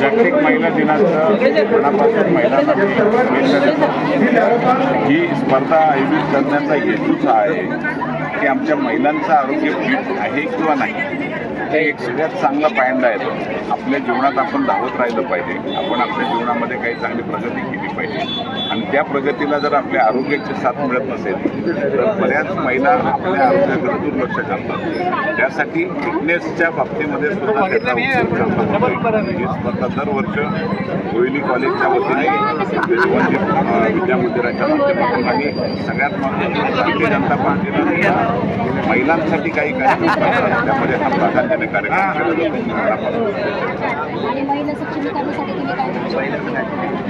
जागतिक महिला दिनाचं मनापासून महिलांना ही स्पर्धा आयोजित करण्याचा हेतूच आहे की आमच्या महिलांचं आरोग्य फिट आहे किंवा नाही हे एक सगळ्यात चांगला पायंडा आहे. आपल्या जीवनात आपण धावत राहिलं पाहिजे, आपण आपल्या जीवनामध्ये काही चांगली प्रगती केली पाहिजे आणि त्या प्रगतीला जर आपल्या आरोग्याची साथ मिळत नसेल तर बऱ्याच महिला आपल्या आरोग्याकडे दुर्लक्ष करतात. त्यासाठी फिटनेसच्या बाबतीमध्ये सुद्धा त्याचा ही स्पर्धा दरवर्ष कोयली कॉलेजच्या वतीने विद्या मंदिराच्या माध्यमातून आणि सगळ्यात महत्त्वाचं भारतीय जनता पार्टीला महिलांसाठी काही कार्यक्रम करतात त्यामध्ये हा प्राधान्याने कार्यक्रम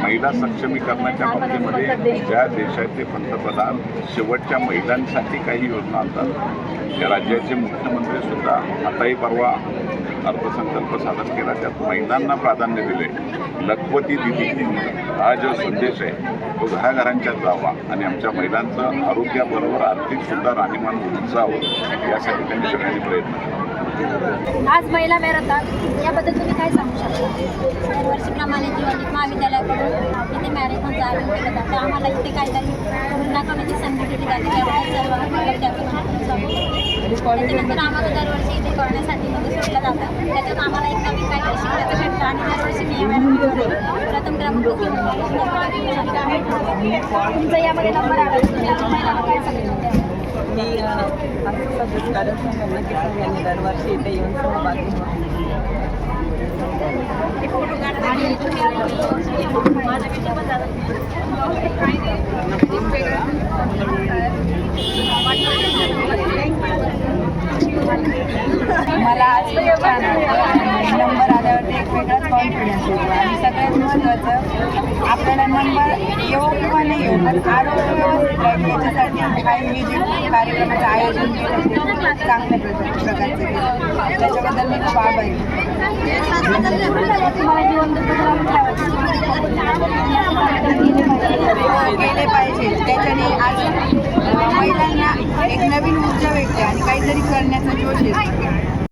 महिला सक्षमीकरणाच्या बाबतीमध्ये ज्या देशाचे पंतप्रधान शेवटच्या महिलांसाठी काही योजना आणतात त्या राज्याचे मुख्यमंत्री सुद्धा आताही परवा अर्थसंकल्प सादर केला त्यात महिलांना प्राधान्य दिले. लखपती दिदी हा जो संदेश आहे तो घराघरांच्यात जावा आणि आमच्या महिलांचं आरोग्याबरोबर आर्थिक सुद्धा राहणीमान उंचावं यासाठी त्यांनी सगळ्यांनी प्रयत्न केला. आज महिला मॅरेथॉन याबद्दल तुम्ही काय सांगू शकता? दरवर्षीप्रमाणे जीवनिक महाविद्यालयाकडून इथे मॅरेथॉनचं आयोजन केलं जातं. आम्हाला इथे काहीतरी दाखवण्याची संधी दिली जाते त्याच्यानंतर आम्हाला दरवर्षी इथे करण्यासाठी सोडलं जातं. त्याच्यात आम्हाला एक नवीन काहीतरी शिकण्याचं भेटतं आणि दरवर्षी मी मॅरेथॉनमध्ये प्रथम क्रमांक घेऊन तुमचं यामध्ये नंबर आला महिलांना काय सांगितलं? मी असं कार्यक्रम यांनी दरवर्षी इथे येऊन सहभागी मला आज छान नंबर आल्यावरती एक वेगळाच कॉन्फिडन्स येतो आणि सगळ्यात महत्त्वाचं आपल्याला नंबर येऊ किंवा नाही येऊ पण आरोग्य व्यवस्थित राहील याच्यासाठी काही मी जे कार्यक्रमाचं आयोजन केलं ते चांगल्या प्रकारचं केलं त्याच्याबद्दल मी खूप आभारी गेले पाहिजे. त्याच्याने आज महिलांना एक नवीन ऊर्जा भेटते आणि काहीतरी करण्याचा जोश येतो.